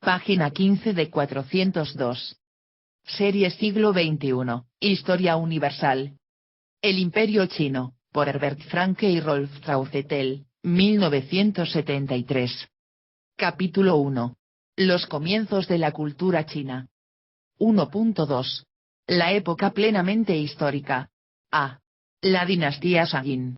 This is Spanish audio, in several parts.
Página 15 de 402. Serie Siglo XXI, Historia Universal. El Imperio Chino, por Herbert Franke y Rolf Trauzetel, 1973. Capítulo 1. Los comienzos de la cultura china. 1.2. La época plenamente histórica. A. La dinastía Shang.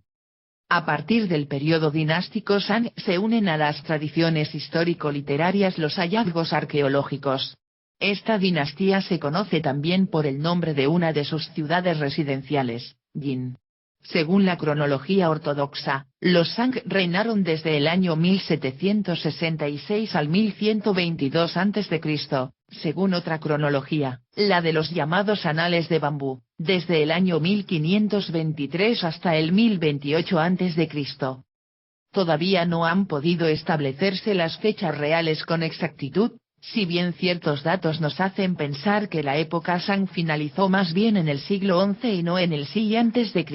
A partir del periodo dinástico Shang se unen a las tradiciones histórico-literarias los hallazgos arqueológicos. Esta dinastía se conoce también por el nombre de una de sus ciudades residenciales, Yin. Según la cronología ortodoxa, los Shang reinaron desde el año 1766 al 1122 a.C., según otra cronología, la de los llamados Anales de Bambú, desde el año 1523 hasta el 1028 a.C. Todavía no han podido establecerse las fechas reales con exactitud, si bien ciertos datos nos hacen pensar que la época Shang finalizó más bien en el siglo XI y no en el siglo a.C.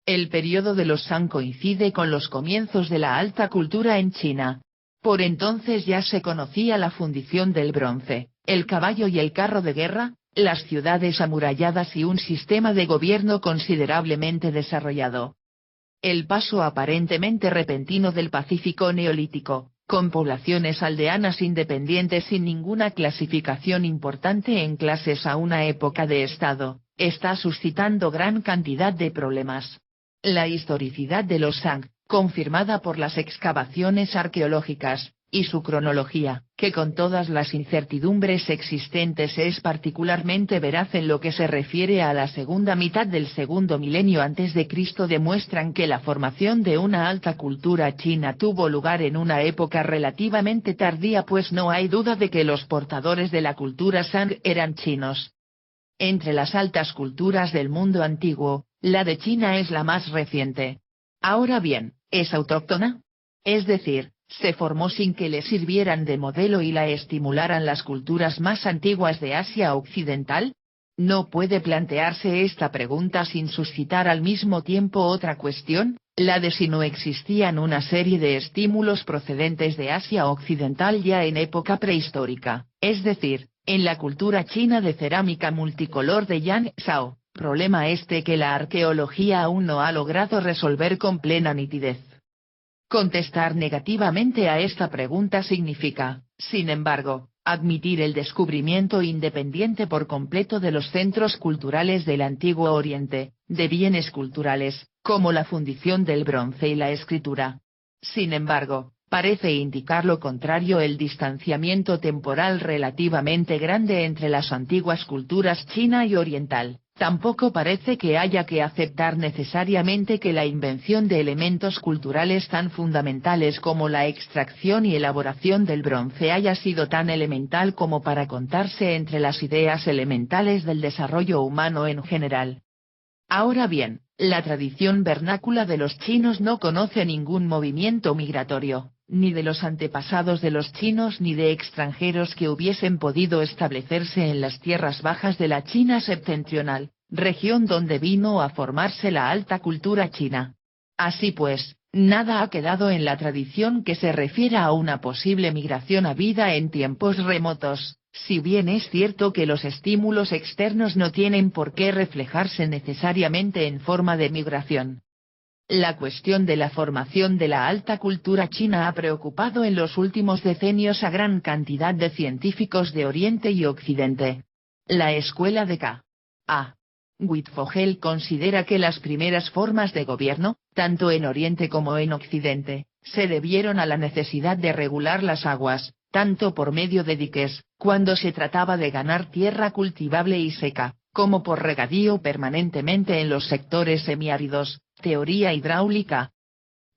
El periodo de los Shang coincide con los comienzos de la alta cultura en China. Por entonces ya se conocía la fundición del bronce, el caballo y el carro de guerra, las ciudades amuralladas y un sistema de gobierno considerablemente desarrollado. El paso aparentemente repentino del Pacífico neolítico, con poblaciones aldeanas independientes sin ninguna clasificación importante en clases a una época de Estado, está suscitando gran cantidad de problemas. La historicidad de los Shang, confirmada por las excavaciones arqueológicas, y su cronología, que con todas las incertidumbres existentes es particularmente veraz en lo que se refiere a la segunda mitad del segundo milenio antes de Cristo, demuestran que la formación de una alta cultura china tuvo lugar en una época relativamente tardía, pues no hay duda de que los portadores de la cultura Shang eran chinos. Entre las altas culturas del mundo antiguo, la de China es la más reciente. Ahora bien, ¿es autóctona? Es decir, ¿se formó sin que le sirvieran de modelo y la estimularan las culturas más antiguas de Asia Occidental? No puede plantearse esta pregunta sin suscitar al mismo tiempo otra cuestión, la de si no existían una serie de estímulos procedentes de Asia Occidental ya en época prehistórica, es decir, en la cultura china de cerámica multicolor de Yan Shao, problema que la arqueología aún no ha logrado resolver con plena nitidez. Contestar negativamente a esta pregunta significa, sin embargo, admitir el descubrimiento independiente por completo de los centros culturales del Antiguo Oriente, de bienes culturales, como la fundición del bronce y la escritura. Sin embargo, parece indicar lo contrario el distanciamiento temporal relativamente grande entre las antiguas culturas china y oriental. Tampoco parece que haya que aceptar necesariamente que la invención de elementos culturales tan fundamentales como la extracción y elaboración del bronce haya sido tan elemental como para contarse entre las ideas elementales del desarrollo humano en general. Ahora bien, la tradición vernácula de los chinos no conoce ningún movimiento migratorio, ni de los antepasados de los chinos ni de extranjeros que hubiesen podido establecerse en las tierras bajas de la China septentrional, región donde vino a formarse la alta cultura china. Así pues, nada ha quedado en la tradición que se refiera a una posible migración habida en tiempos remotos, si bien es cierto que los estímulos externos no tienen por qué reflejarse necesariamente en forma de migración. La cuestión de la formación de la alta cultura china ha preocupado en los últimos decenios a gran cantidad de científicos de Oriente y Occidente. La escuela de K.A. Wittfogel considera que las primeras formas de gobierno, tanto en Oriente como en Occidente, se debieron a la necesidad de regular las aguas, tanto por medio de diques, cuando se trataba de ganar tierra cultivable y seca, como por regadío permanentemente en los sectores semiáridos, teoría hidráulica.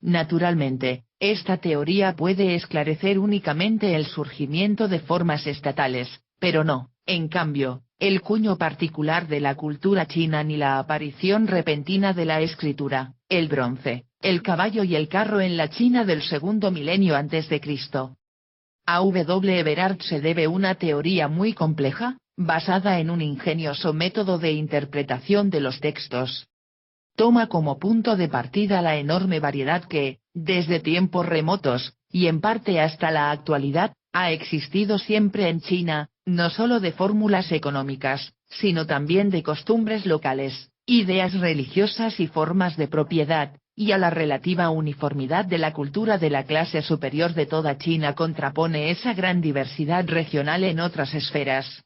Naturalmente, esta teoría puede esclarecer únicamente el surgimiento de formas estatales, pero no, en cambio, el cuño particular de la cultura china ni la aparición repentina de la escritura, el bronce, el caballo y el carro en la China del segundo milenio antes de Cristo. A W. Everard se debe una teoría muy compleja, basada en un ingenioso método de interpretación de los textos. Toma como punto de partida la enorme variedad que, desde tiempos remotos, y en parte hasta la actualidad, Ha existido siempre en China, no solo de fórmulas económicas, sino también de costumbres locales, ideas religiosas y formas de propiedad, y a la relativa uniformidad de la cultura de la clase superior de toda China contrapone esa gran diversidad regional en otras esferas.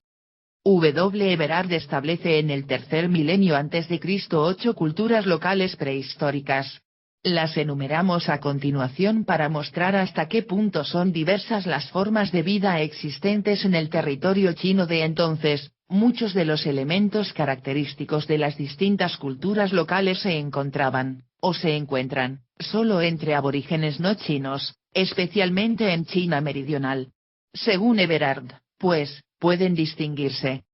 W. Everard establece en el tercer milenio a.C. 8 culturas locales prehistóricas. Las enumeramos a continuación para mostrar hasta qué punto son diversas las formas de vida existentes en el territorio chino de entonces. Muchos de los elementos característicos de las distintas culturas locales se encontraban, o se encuentran, solo entre aborígenes no chinos, especialmente en China meridional. Según Everard, pues, pueden distinguirse.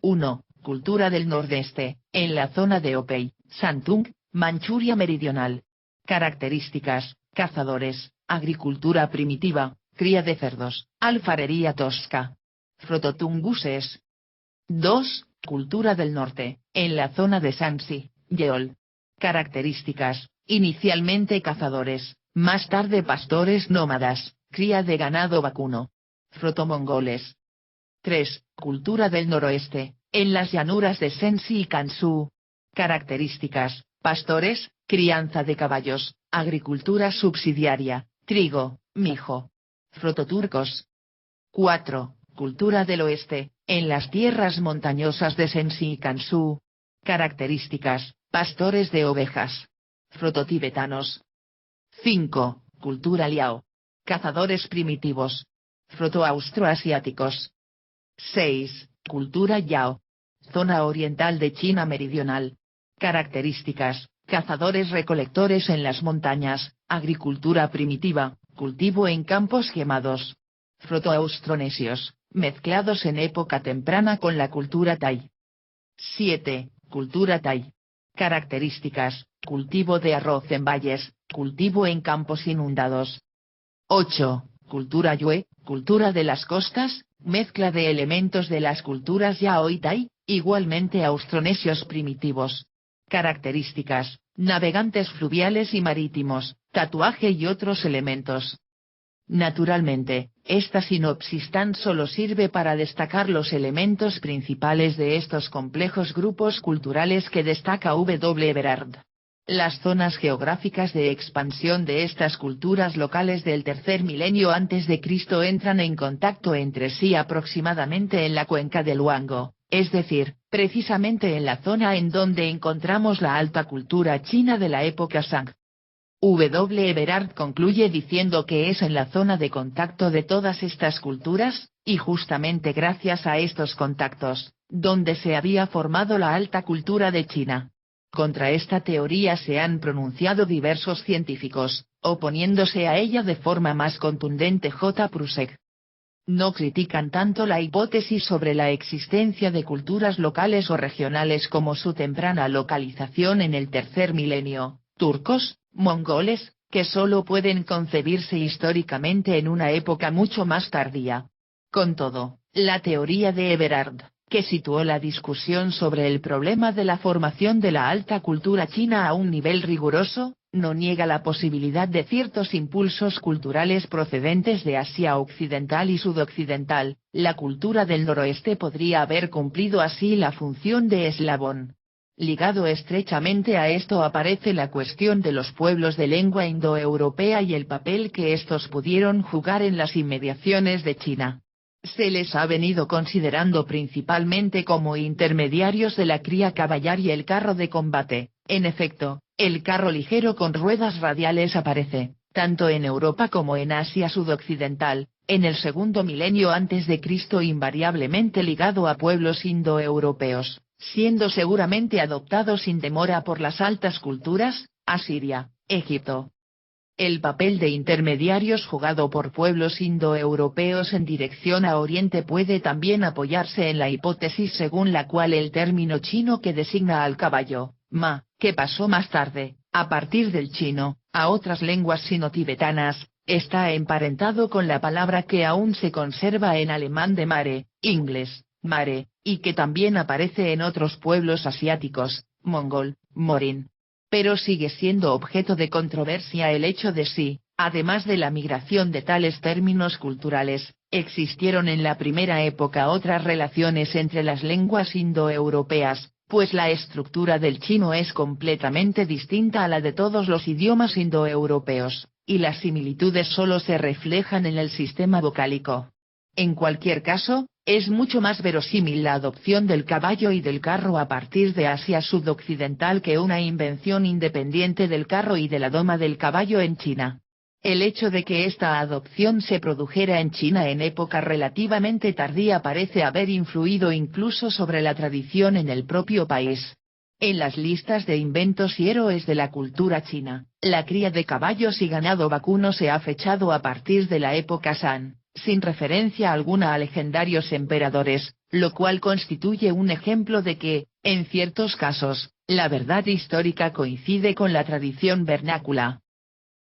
1. Cultura del nordeste, en la zona de Opei, Shantung, Manchuria meridional. Características: cazadores, agricultura primitiva, cría de cerdos, alfarería tosca. Frototunguses. 2. Cultura del norte, en la zona de Shanxi, Yeol. Características: inicialmente cazadores, más tarde pastores nómadas, cría de ganado vacuno. Frotomongoles. 3. Cultura del noroeste, en las llanuras de Shenxi y Gansu. Características: pastores, crianza de caballos, agricultura subsidiaria, trigo, mijo. Frototurcos. 4. Cultura del oeste, en las tierras montañosas de Shenxi y Gansu. Características: pastores de ovejas. Frototibetanos. 5. Cultura liao. Cazadores primitivos. Frotoaustroasiáticos. 6. Cultura yao. Zona oriental de China meridional. Características: cazadores recolectores en las montañas, agricultura primitiva, cultivo en campos quemados. Protoaustronesios, mezclados en época temprana con la cultura Tai. 7. Cultura Tai. Características: cultivo de arroz en valles, cultivo en campos inundados. 8. Cultura Yue, cultura de las costas, mezcla de elementos de las culturas Yao y Tai, igualmente austronesios primitivos. Características: navegantes fluviales y marítimos, tatuaje y otros elementos. Naturalmente, esta sinopsis tan solo sirve para destacar los elementos principales de estos complejos grupos culturales que destaca W. Everard. Las zonas geográficas de expansión de estas culturas locales del tercer milenio a.C. entran en contacto entre sí aproximadamente en la cuenca del Huanghe, es decir, precisamente en la zona en donde encontramos la alta cultura china de la época Shang. W. Everard concluye diciendo que es en la zona de contacto de todas estas culturas, y justamente gracias a estos contactos, donde se había formado la alta cultura de China. Contra esta teoría se han pronunciado diversos científicos, oponiéndose a ella de forma más contundente J. Prusek. No critican tanto la hipótesis sobre la existencia de culturas locales o regionales como su temprana localización en el tercer milenio, turcos, mongoles, que solo pueden concebirse históricamente en una época mucho más tardía. Con todo, la teoría de Everard, que situó la discusión sobre el problema de la formación de la alta cultura china a un nivel riguroso, no niega la posibilidad de ciertos impulsos culturales procedentes de Asia Occidental y Sudoccidental. La cultura del noroeste podría haber cumplido así la función de eslabón. Ligado estrechamente a esto aparece la cuestión de los pueblos de lengua indoeuropea y el papel que estos pudieron jugar en las inmediaciones de China. Se les ha venido considerando principalmente como intermediarios de la cría caballar y el carro de combate. En efecto, el carro ligero con ruedas radiales aparece, tanto en Europa como en Asia sudoccidental, en el segundo milenio a.C. invariablemente ligado a pueblos indoeuropeos, siendo seguramente adoptado sin demora por las altas culturas, Asiria, Egipto. El papel de intermediarios jugado por pueblos indoeuropeos en dirección a Oriente puede también apoyarse en la hipótesis según la cual el término chino que designa al caballo, ma, que pasó más tarde, a partir del chino, a otras lenguas sino-tibetanas, está emparentado con la palabra que aún se conserva en alemán de mare, inglés, mare, y que también aparece en otros pueblos asiáticos, mongol, morin. Pero sigue siendo objeto de controversia el hecho de si, Además de la migración de tales términos culturales, existieron en la primera época otras relaciones entre las lenguas indoeuropeas, pues la estructura del chino es completamente distinta a la de todos los idiomas indoeuropeos, y las similitudes solo se reflejan en el sistema vocálico. En cualquier caso, es mucho más verosímil la adopción del caballo y del carro a partir de Asia sudoccidental que una invención independiente del carro y de la doma del caballo en China. El hecho de que esta adopción se produjera en China en época relativamente tardía parece haber influido incluso sobre la tradición en el propio país. En las listas de inventos y héroes de la cultura china, la cría de caballos y ganado vacuno se ha fechado a partir de la época San, sin referencia alguna a legendarios emperadores, lo cual constituye un ejemplo de que, en ciertos casos, la verdad histórica coincide con la tradición vernácula.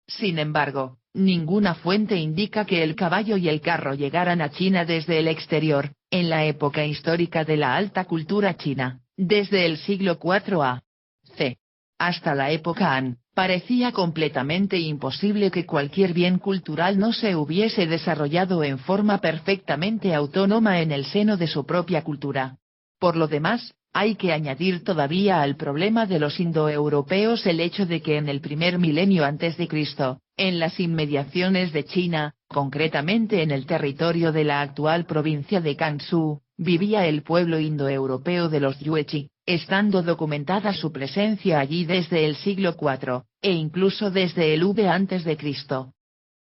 Sin embargo, ninguna fuente indica que el caballo y el carro llegaran a China desde el exterior, en la época histórica de la alta cultura china, desde el siglo IV a.C. hasta la época Han, parecía completamente imposible que cualquier bien cultural no se hubiese desarrollado en forma perfectamente autónoma en el seno de su propia cultura. Por lo demás, hay que añadir todavía al problema de los indoeuropeos el hecho de que en el primer milenio antes de Cristo, en las inmediaciones de China, concretamente en el territorio de la actual provincia de Gansu, vivía el pueblo indoeuropeo de los Yuezhi, estando documentada su presencia allí desde el siglo IV, e incluso desde el V antes de Cristo.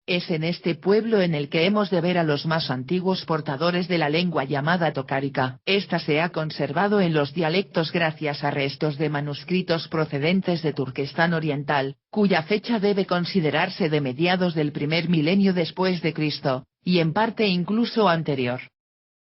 Es en este pueblo en el que hemos de ver a los más antiguos portadores de la lengua llamada tocárica. Esta se ha conservado en los dialectos gracias a restos de manuscritos procedentes de Turquestán Oriental, cuya fecha debe considerarse de mediados del primer milenio después de Cristo, y en parte incluso anterior.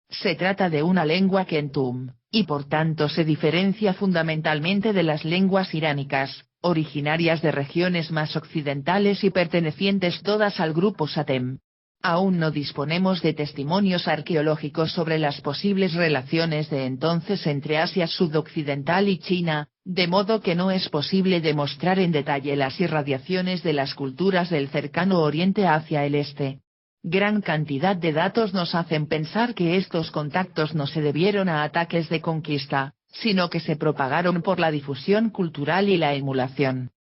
Se trata de una lengua kentum, y por tanto se diferencia fundamentalmente de las lenguas iránicas, originarias de regiones más occidentales y pertenecientes todas al grupo Satem. Aún no disponemos de testimonios arqueológicos sobre las posibles relaciones de entonces entre Asia sudoccidental y China, de modo que no es posible demostrar en detalle las irradiaciones de las culturas del cercano Oriente hacia el este. Gran cantidad de datos nos hacen pensar que estos contactos no se debieron a ataques de conquista, sino que se propagaron por la difusión cultural y la emulación.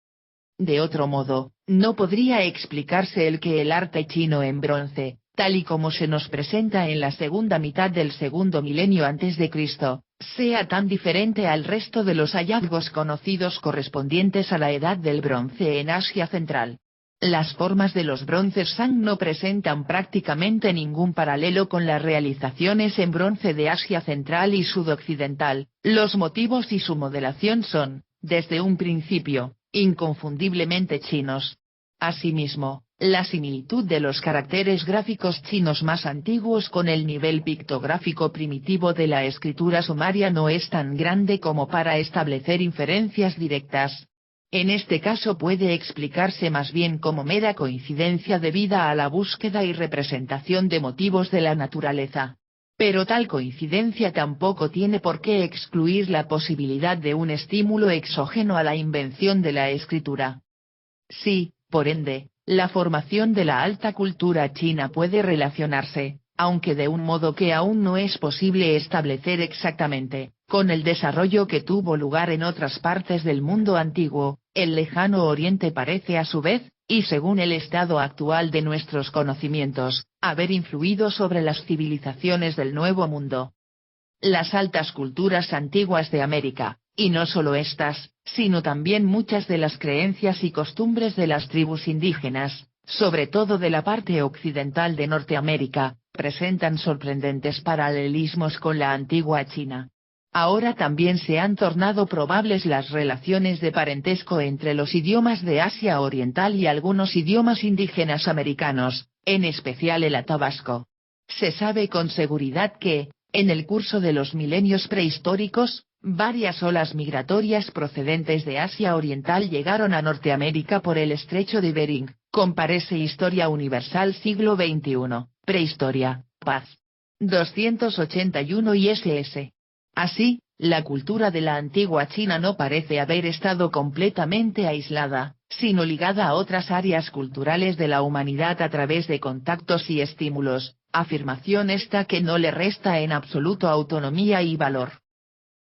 De otro modo, no podría explicarse el que el arte chino en bronce, tal y como se nos presenta en la segunda mitad del segundo milenio antes de Cristo, sea tan diferente al resto de los hallazgos conocidos correspondientes a la Edad del Bronce en Asia Central. Las formas de los bronces Shang no presentan prácticamente ningún paralelo con las realizaciones en bronce de Asia Central y Sudoccidental. Los motivos y su modelación son, desde un principio, inconfundiblemente chinos. Asimismo, la similitud de los caracteres gráficos chinos más antiguos con el nivel pictográfico primitivo de la escritura sumaria no es tan grande como para establecer inferencias directas. En este caso puede explicarse más bien como mera coincidencia debida a la búsqueda y representación de motivos de la naturaleza. Pero tal coincidencia tampoco tiene por qué excluir la posibilidad de un estímulo exógeno a la invención de la escritura. Sí, por ende, la formación de la alta cultura china puede relacionarse, aunque de un modo que aún no es posible establecer exactamente, con el desarrollo que tuvo lugar en otras partes del mundo antiguo. El lejano Oriente parece a su vez, y según el estado actual de nuestros conocimientos, haber influido sobre las civilizaciones del Nuevo Mundo. Las altas culturas antiguas de América, y no solo estas, sino también muchas de las creencias y costumbres de las tribus indígenas, sobre todo de la parte occidental de Norteamérica, presentan sorprendentes paralelismos con la antigua China. Ahora también se han tornado probables las relaciones de parentesco entre los idiomas de Asia Oriental y algunos idiomas indígenas americanos, en especial el atabasco. Se sabe con seguridad que, en el curso de los milenios prehistóricos, varias olas migratorias procedentes de Asia Oriental llegaron a Norteamérica por el estrecho de Bering, comparece Historia Universal siglo XXI, Prehistoria, Paz. 281 ISS. Así, la cultura de la antigua China no parece haber estado completamente aislada, sino ligada a otras áreas culturales de la humanidad a través de contactos y estímulos, afirmación esta que no le resta en absoluto autonomía y valor.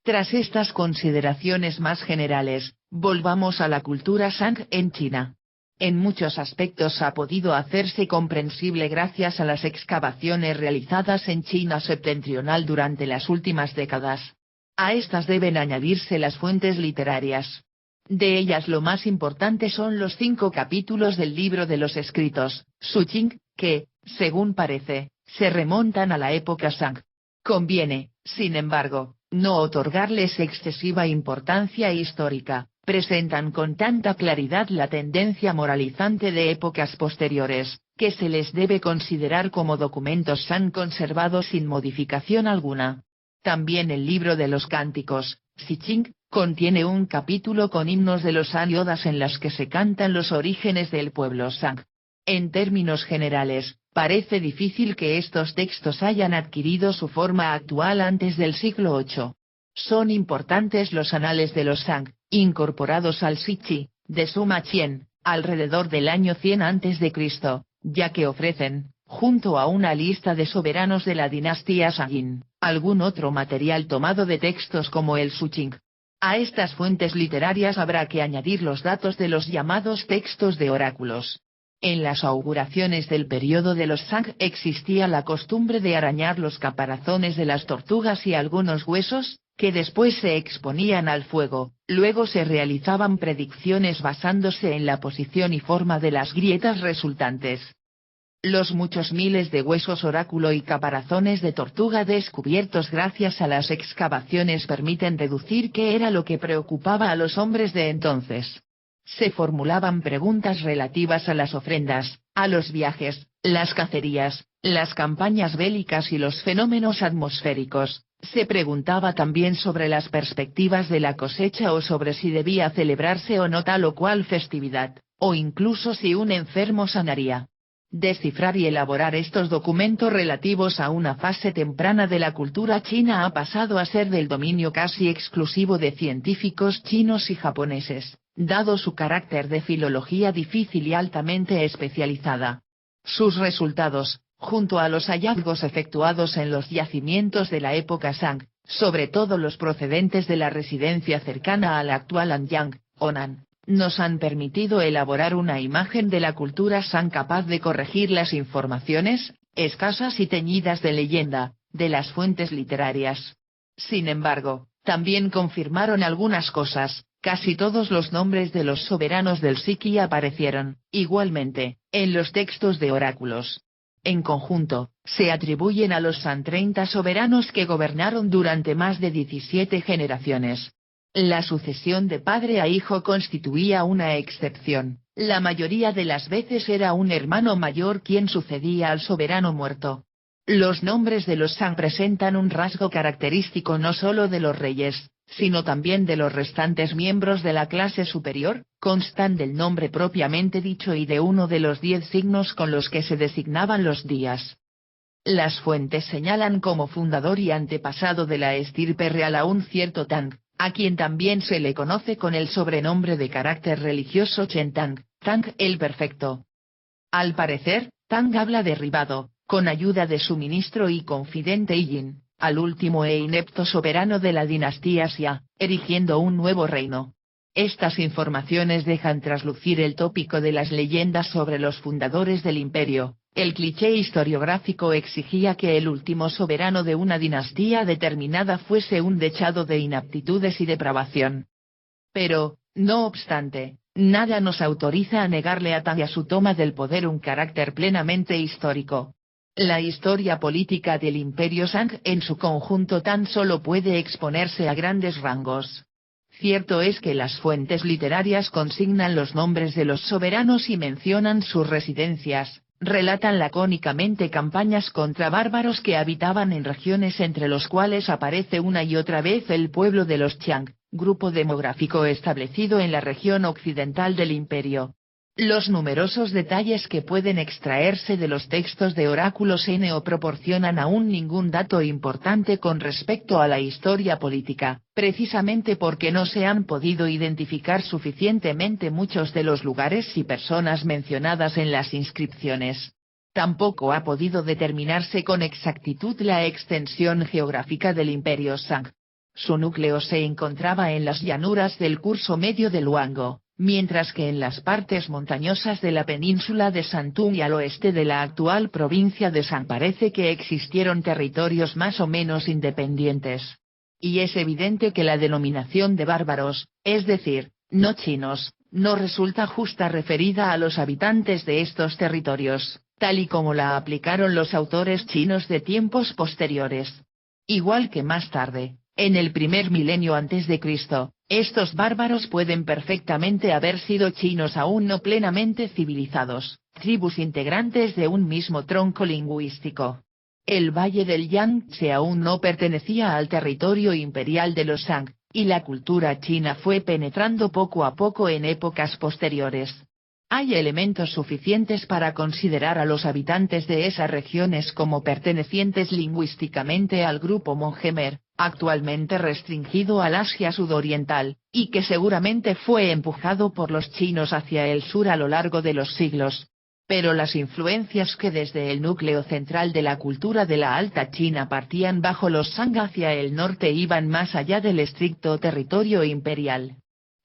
Tras estas consideraciones más generales, volvamos a la cultura Shang en China. En muchos aspectos ha podido hacerse comprensible gracias a las excavaciones realizadas en China septentrional durante las últimas décadas. A estas deben añadirse las fuentes literarias. De ellas lo más importante son los 5 capítulos del libro de los escritos, Suqing, que, según parece, se remontan a la época Shang. Conviene, sin embargo, no otorgarles excesiva importancia histórica, presentan con tanta claridad la tendencia moralizante de épocas posteriores, que se les debe considerar como documentos Shang conservados sin modificación alguna. También el libro de los cánticos, Siqing, contiene un capítulo con himnos de los Hanyodas en las que se cantan los orígenes del pueblo Shang. En términos generales, parece difícil que estos textos hayan adquirido su forma actual antes del siglo VIII. Son importantes los anales de los Shang, incorporados al Siqi, de Suma Qian, alrededor del año 100 a.C., ya que ofrecen, junto a una lista de soberanos de la dinastía Shang, algún otro material tomado de textos como el Suqing. A estas fuentes literarias habrá que añadir los datos de los llamados textos de oráculos. En las auguraciones del periodo de los Shang existía la costumbre de arañar los caparazones de las tortugas y algunos huesos, que después se exponían al fuego. Luego se realizaban predicciones basándose en la posición y forma de las grietas resultantes. Los muchos miles de huesos oráculo y caparazones de tortuga descubiertos gracias a las excavaciones permiten deducir qué era lo que preocupaba a los hombres de entonces. Se formulaban preguntas relativas a las ofrendas, a los viajes, las cacerías, las campañas bélicas y los fenómenos atmosféricos. Se preguntaba también sobre las perspectivas de la cosecha o sobre si debía celebrarse o no tal o cual festividad, o incluso si un enfermo sanaría. Descifrar y elaborar estos documentos relativos a una fase temprana de la cultura china ha pasado a ser del dominio casi exclusivo de científicos chinos y japoneses, dado su carácter de filología difícil y altamente especializada. Sus resultados, junto a los hallazgos efectuados en los yacimientos de la época Shang, sobre todo los procedentes de la residencia cercana a la actual Anyang, Honan, nos han permitido elaborar una imagen de la cultura Shang capaz de corregir las informaciones, escasas y teñidas de leyenda, de las fuentes literarias. Sin embargo, también confirmaron algunas cosas. Casi todos los nombres de los soberanos del Siqi aparecieron, igualmente, en los textos de oráculos. En conjunto, se atribuyen a los Shang 30 soberanos que gobernaron durante más de 17 generaciones. La sucesión de padre a hijo constituía una excepción, la mayoría de las veces era un hermano mayor quien sucedía al soberano muerto. Los nombres de los Shang presentan un rasgo característico no solo de los reyes, sino también de los restantes miembros de la clase superior, constan del nombre propiamente dicho y de uno de los 10 signos con los que se designaban los días. Las fuentes señalan como fundador y antepasado de la estirpe real a un cierto Tang, a quien también se le conoce con el sobrenombre de carácter religioso Chen Tang, Tang el Perfecto. Al parecer, Tang habla derribado, con ayuda de su ministro y confidente Yin, al último e inepto soberano de la dinastía Xia, erigiendo un nuevo reino. Estas informaciones dejan traslucir el tópico de las leyendas sobre los fundadores del imperio. El cliché historiográfico exigía que el último soberano de una dinastía determinada fuese un dechado de inaptitudes y depravación. Pero, no obstante, nada nos autoriza a negarle a Tang y a su toma del poder un carácter plenamente histórico. La historia política del imperio Shang en su conjunto tan solo puede exponerse a grandes rangos. Cierto es que las fuentes literarias consignan los nombres de los soberanos y mencionan sus residencias. Relatan lacónicamente campañas contra bárbaros que habitaban en regiones entre los cuales aparece una y otra vez el pueblo de los Qiang, grupo demográfico establecido en la región occidental del imperio. Los numerosos detalles que pueden extraerse de los textos de oráculos no proporcionan aún ningún dato importante con respecto a la historia política, precisamente porque no se han podido identificar suficientemente muchos de los lugares y personas mencionadas en las inscripciones. Tampoco ha podido determinarse con exactitud la extensión geográfica del Imperio Shang. Su núcleo se encontraba en las llanuras del curso medio del Huanghe, mientras que en las partes montañosas de la península de Shantung y al oeste de la actual provincia de Shang parece que existieron territorios más o menos independientes. Y es evidente que la denominación de bárbaros, es decir, no chinos, no resulta justa referida a los habitantes de estos territorios, tal y como la aplicaron los autores chinos de tiempos posteriores. Igual que más tarde, en el primer milenio antes de Cristo, estos bárbaros pueden perfectamente haber sido chinos aún no plenamente civilizados, tribus integrantes de un mismo tronco lingüístico. El valle del Yangtze aún no pertenecía al territorio imperial de los Shang, y la cultura china fue penetrando poco a poco en épocas posteriores. Hay elementos suficientes para considerar a los habitantes de esas regiones como pertenecientes lingüísticamente al grupo Monjemer, actualmente restringido al Asia sudoriental, y que seguramente fue empujado por los chinos hacia el sur a lo largo de los siglos. Pero las influencias que desde el núcleo central de la cultura de la Alta China partían bajo los Shang hacia el norte iban más allá del estricto territorio imperial.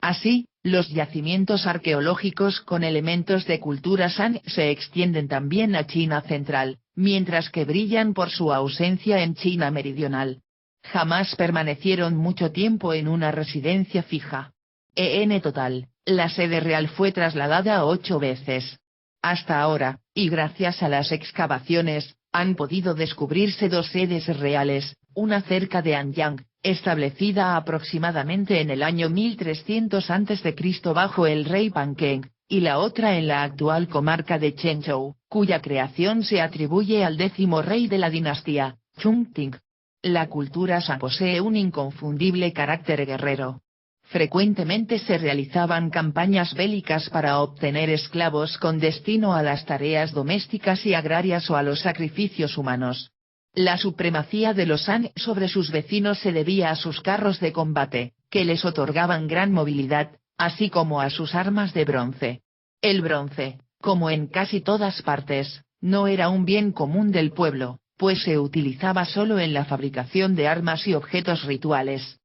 Así, los yacimientos arqueológicos con elementos de cultura Shang se extienden también a China central, mientras que brillan por su ausencia en China meridional. Jamás permanecieron mucho tiempo en una residencia fija. En total, la sede real fue trasladada 8 veces. Hasta ahora, y gracias a las excavaciones, han podido descubrirse 2 sedes reales, una cerca de Anyang, establecida aproximadamente en el año 1300 a.C. bajo el rey Pankeng, y la otra en la actual comarca de Chenzhou, cuya creación se atribuye al 10º rey de la dinastía, Chungting. La cultura Shang posee un inconfundible carácter guerrero. Frecuentemente se realizaban campañas bélicas para obtener esclavos con destino a las tareas domésticas y agrarias o a los sacrificios humanos. La supremacía de los Shang sobre sus vecinos se debía a sus carros de combate, que les otorgaban gran movilidad, así como a sus armas de bronce. El bronce, como en casi todas partes, no era un bien común del pueblo, pues se utilizaba solo en la fabricación de armas y objetos rituales.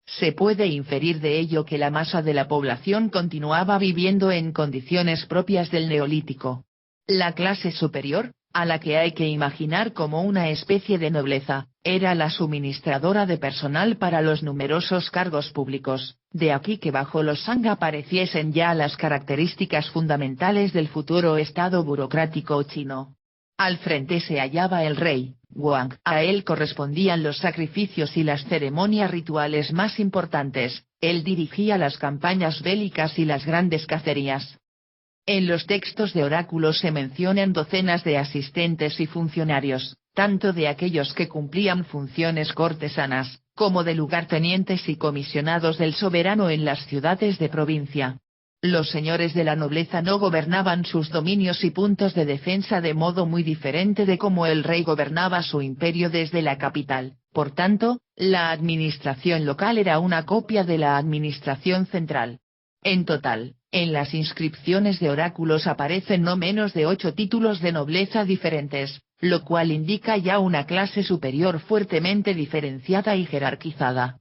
Se puede inferir de ello que la masa de la población continuaba viviendo en condiciones propias del Neolítico. La clase superior, a la que hay que imaginar como una especie de nobleza, era la suministradora de personal para los numerosos cargos públicos, de aquí que bajo los Shang apareciesen ya las características fundamentales del futuro estado burocrático chino. Al frente se hallaba el rey, Wang. A él correspondían los sacrificios y las ceremonias rituales más importantes, él dirigía las campañas bélicas y las grandes cacerías. En los textos de oráculos se mencionan docenas de asistentes y funcionarios, tanto de aquellos que cumplían funciones cortesanas, como de lugartenientes y comisionados del soberano en las ciudades de provincia. Los señores de la nobleza no gobernaban sus dominios y puntos de defensa de modo muy diferente de cómo el rey gobernaba su imperio desde la capital, por tanto, la administración local era una copia de la administración central. En total, en las inscripciones de oráculos aparecen no menos de 8 títulos de nobleza diferentes, lo cual indica ya una clase superior fuertemente diferenciada y jerarquizada.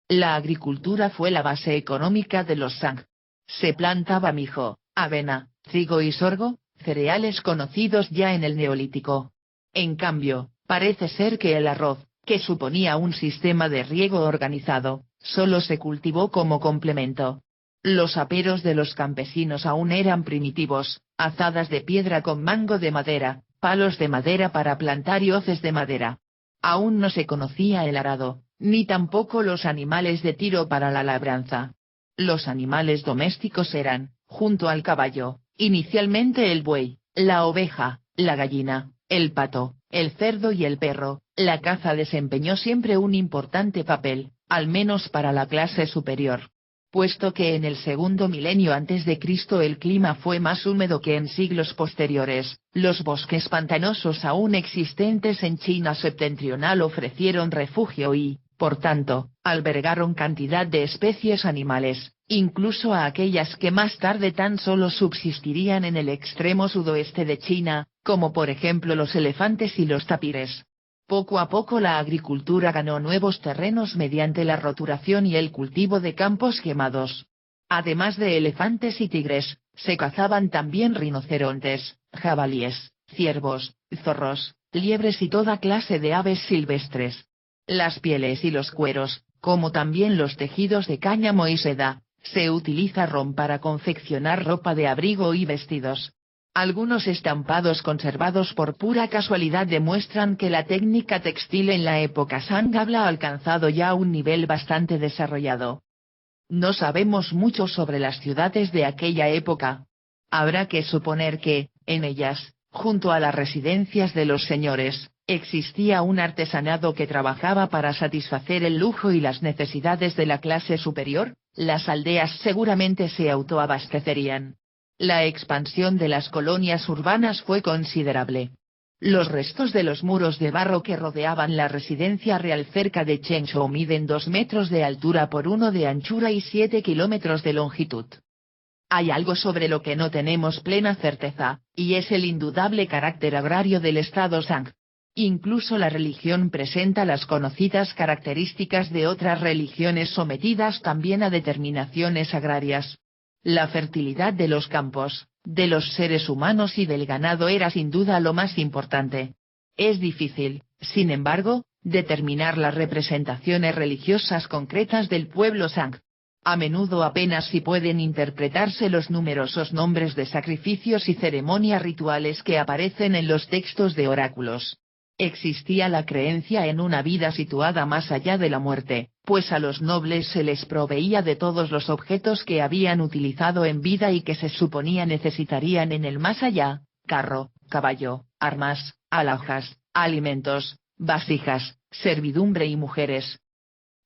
La agricultura fue la base económica de los Shang. Se plantaba mijo, avena, trigo y sorgo, cereales conocidos ya en el Neolítico. En cambio, parece ser que el arroz, que suponía un sistema de riego organizado, solo se cultivó como complemento. Los aperos de los campesinos aún eran primitivos, azadas de piedra con mango de madera, palos de madera para plantar y hoces de madera. Aún no se conocía el arado, ni tampoco los animales de tiro para la labranza. Los animales domésticos eran, junto al caballo, inicialmente el buey, la oveja, la gallina, el pato, el cerdo y el perro. La caza desempeñó siempre un importante papel, al menos para la clase superior. puesto que en el segundo milenio antes de Cristo el clima fue más húmedo que en siglos posteriores. Los bosques pantanosos aún existentes en China septentrional ofrecieron refugio y, por tanto, albergaron cantidad de especies animales, incluso a aquellas que más tarde tan solo subsistirían en el extremo sudoeste de China, como por ejemplo los elefantes y los tapires. Poco a poco la agricultura ganó nuevos terrenos mediante la roturación y el cultivo de campos quemados. Además de elefantes y tigres, se cazaban también rinocerontes, jabalíes, ciervos, zorros, liebres y toda clase de aves silvestres. Las pieles y los cueros, como también los tejidos de cáñamo y seda, se utilizaron para confeccionar ropa de abrigo y vestidos. Algunos estampados conservados por pura casualidad demuestran que la técnica textil en la época Shang había alcanzado ya un nivel bastante desarrollado. No sabemos mucho sobre las ciudades de aquella época. Habrá que suponer que, en ellas, junto a las residencias de los señores, existía un artesanado que trabajaba para satisfacer el lujo y las necesidades de la clase superior. Las aldeas seguramente se autoabastecerían. La expansión de las colonias urbanas fue considerable. Los restos de los muros de barro que rodeaban la residencia real cerca de Chengzhou miden 2 metros de altura por 1 de anchura y 7 kilómetros de longitud. Hay algo sobre lo que no tenemos plena certeza, y es el indudable carácter agrario del estado Shang. Incluso la religión presenta las conocidas características de otras religiones sometidas también a determinaciones agrarias. La fertilidad de los campos, de los seres humanos y del ganado era sin duda lo más importante. Es difícil, sin embargo, determinar las representaciones religiosas concretas del pueblo Shang. A menudo apenas si pueden interpretarse los numerosos nombres de sacrificios y ceremonias rituales que aparecen en los textos de oráculos. Existía la creencia en una vida situada más allá de la muerte, pues a los nobles se les proveía de todos los objetos que habían utilizado en vida y que se suponía necesitarían en el más allá: carro, caballo, armas, alhajas, alimentos, vasijas, servidumbre y mujeres.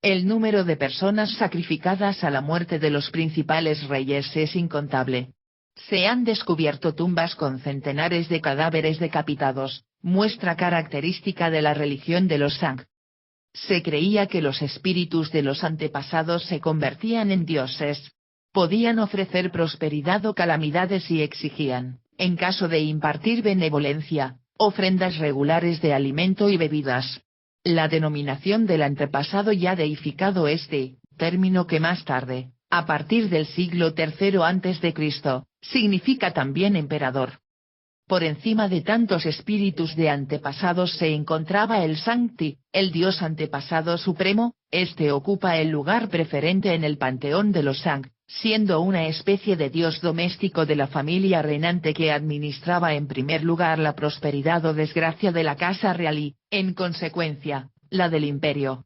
El número de personas sacrificadas a la muerte de los principales reyes es incontable. Se han descubierto tumbas con centenares de cadáveres decapitados, muestra característica de la religión de los Shang. Se creía que los espíritus de los antepasados se convertían en dioses. Podían ofrecer prosperidad o calamidades y exigían, en caso de impartir benevolencia, ofrendas regulares de alimento y bebidas. La denominación del antepasado ya deificado término que más tarde, a partir del siglo III a.C., significa también emperador. Por encima de tantos espíritus de antepasados se encontraba el Shang-Ti, el dios antepasado supremo. Ocupa el lugar preferente en el panteón de los Shang, siendo una especie de dios doméstico de la familia reinante que administraba en primer lugar la prosperidad o desgracia de la casa real y, en consecuencia, la del imperio.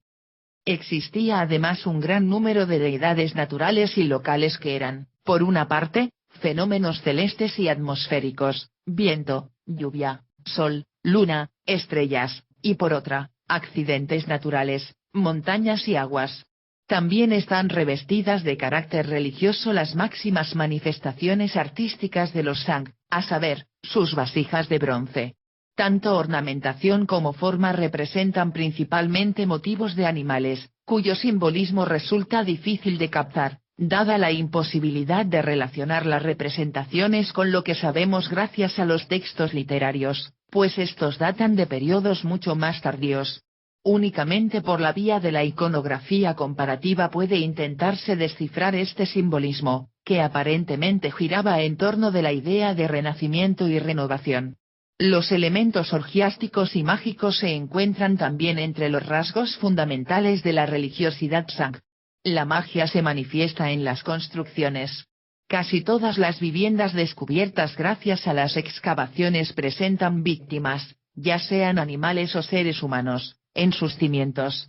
Existía además un gran número de deidades naturales y locales que eran, por una parte, fenómenos celestes y atmosféricos, viento, lluvia, sol, luna, estrellas, y por otra, accidentes naturales, montañas y aguas. También están revestidas de carácter religioso las máximas manifestaciones artísticas de los Shang, a saber, sus vasijas de bronce. Tanto ornamentación como forma representan principalmente motivos de animales, cuyo simbolismo resulta difícil de captar, dada la imposibilidad de relacionar las representaciones con lo que sabemos gracias a los textos literarios, pues estos datan de periodos mucho más tardíos. Únicamente por la vía de la iconografía comparativa puede intentarse descifrar este simbolismo, que aparentemente giraba en torno de la idea de renacimiento y renovación. Los elementos orgiásticos y mágicos se encuentran también entre los rasgos fundamentales de la religiosidad Shang. La magia se manifiesta en las construcciones. Casi todas las viviendas descubiertas gracias a las excavaciones presentan víctimas, ya sean animales o seres humanos, en sus cimientos.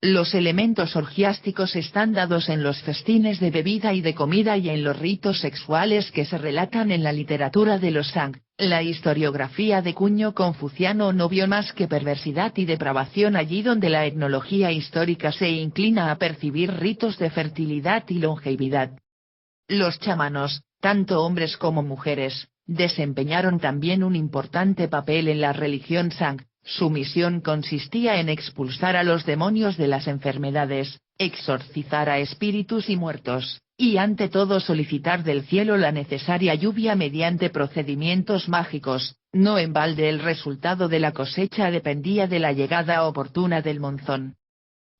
Los elementos orgiásticos están dados en los festines de bebida y de comida y en los ritos sexuales que se relatan en la literatura de los Shang. La historiografía de cuño confuciano no vio más que perversidad y depravación allí donde la etnología histórica se inclina a percibir ritos de fertilidad y longevidad. Los chamanos, tanto hombres como mujeres, desempeñaron también un importante papel en la religión Shang. Su misión consistía en expulsar a los demonios de las enfermedades, exorcizar a espíritus y muertos, y ante todo solicitar del cielo la necesaria lluvia mediante procedimientos mágicos. No en balde el resultado de la cosecha dependía de la llegada oportuna del monzón.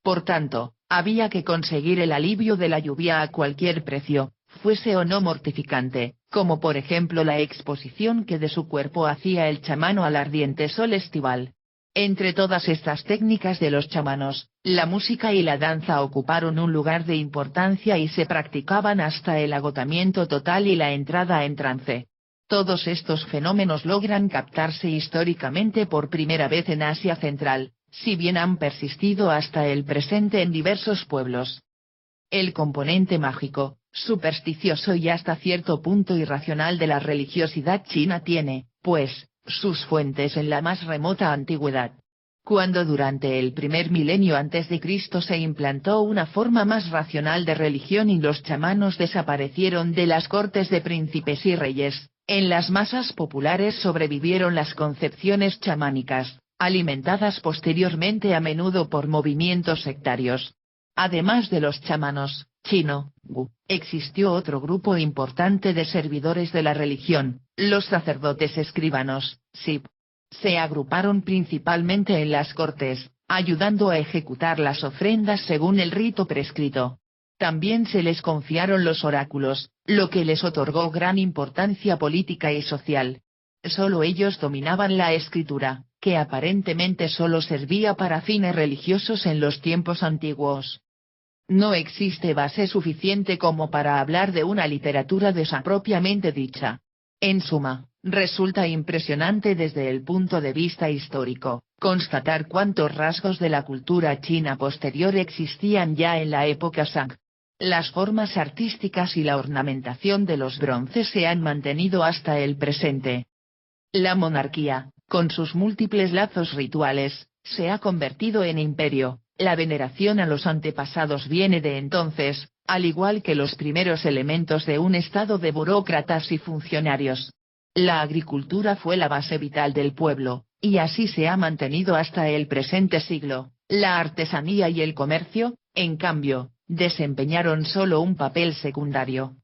Por tanto, había que conseguir el alivio de la lluvia a cualquier precio, fuese o no mortificante, como por ejemplo la exposición que de su cuerpo hacía el chamano al ardiente sol estival. Entre todas estas técnicas de los chamanos, la música y la danza ocuparon un lugar de importancia y se practicaban hasta el agotamiento total y la entrada en trance. Todos estos fenómenos logran captarse históricamente por primera vez en Asia Central, si bien han persistido hasta el presente en diversos pueblos. El componente mágico, supersticioso y hasta cierto punto irracional de la religiosidad china tiene, pues, sus fuentes en la más remota antigüedad. Cuando durante el primer milenio antes de Cristo se implantó una forma más racional de religión y los chamanos desaparecieron de las cortes de príncipes y reyes, en las masas populares sobrevivieron las concepciones chamánicas, alimentadas posteriormente a menudo por movimientos sectarios. Además de los chamanos, chino, gu, existió otro grupo importante de servidores de la religión, los sacerdotes escribanos, sip. Se agruparon principalmente en las cortes, ayudando a ejecutar las ofrendas según el rito prescrito. También se les confiaron los oráculos, lo que les otorgó gran importancia política y social. Solo ellos dominaban la escritura, que aparentemente solo servía para fines religiosos en los tiempos antiguos. No existe base suficiente como para hablar de una literatura de Shang propiamente dicha. En suma, resulta impresionante desde el punto de vista histórico, constatar cuántos rasgos de la cultura china posterior existían ya en la época Shang. Las formas artísticas y la ornamentación de los bronces se han mantenido hasta el presente. La monarquía, con sus múltiples lazos rituales, se ha convertido en imperio. La veneración a los antepasados viene de entonces, al igual que los primeros elementos de un estado de burócratas y funcionarios. La agricultura fue la base vital del pueblo, y así se ha mantenido hasta el presente siglo. La artesanía y el comercio, en cambio, desempeñaron solo un papel secundario.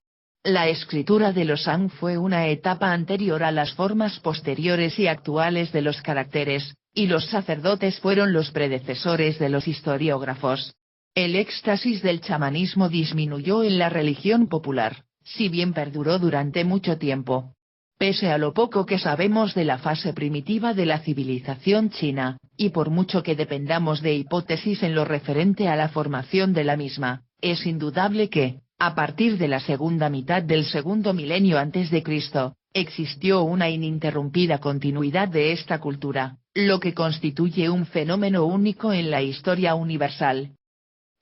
La escritura de los Shang fue una etapa anterior a las formas posteriores y actuales de los caracteres, y los sacerdotes fueron los predecesores de los historiógrafos. El éxtasis del chamanismo disminuyó en la religión popular, si bien perduró durante mucho tiempo. Pese a lo poco que sabemos de la fase primitiva de la civilización china, y por mucho que dependamos de hipótesis en lo referente a la formación de la misma, es indudable que, a partir de la segunda mitad del segundo milenio antes de Cristo, existió una ininterrumpida continuidad de esta cultura, lo que constituye un fenómeno único en la historia universal.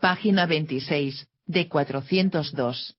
Página 26, de 402.